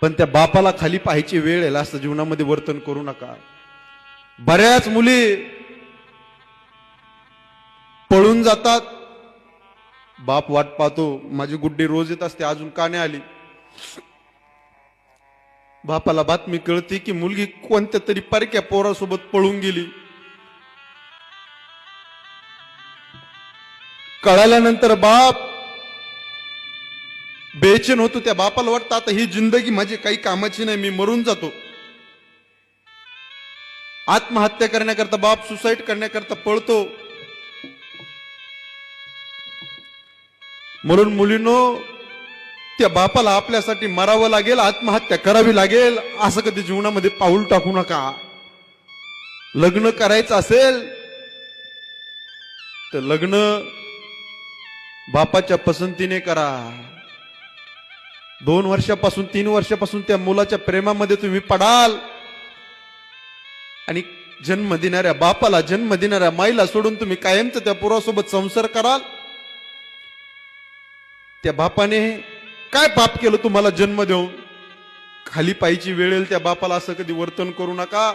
पण त्या बापाला खाली पाहायची वेळ येईल असं जीवनामध्ये वर्तन करू नका. बऱ्याच मुली पळून जातात, बाप वाट पाहतो, माझी गुड्डी रोज येत असते अजून का नाही आली. बापाला बातमी कळते की मुलगी कोणत्या तरी परक्या पोरासोबत पळून गेली. कळाल्यानंतर बाप बेचैन होतो. त्या बापाला वाटतं आता ही जिंदगी माझी काही कामाची नाही, मी मरून जातो. आत्महत्या करण्याकरता बाप सुसाईड करण्याकरता पळतो. म्हणून मुलींनो, त्या बापाला आपल्यासाठी मरावं लागेल, आत्महत्या करावी लागेल असं कधी जीवनामध्ये पाऊल टाकू नका. लग्न करायचं असेल तर लग्न बापाच्या पसंतीने करा. 2 वर्षापासून 3 वर्षापासून त्या मुलाच्या प्रेमामध्ये तुम्ही पडाल आणि जन्म देणाऱ्या बापाला, जन्म देणाऱ्या माईला सोडून तुम्ही कायमचं त्या पोरासोबत संसार कराल. त्या बापाने काय पाप केलं तुम्हाला जन्म देऊन? खाली पायची वेळ येईल त्या बापाला असं कधी वर्तन करू नका.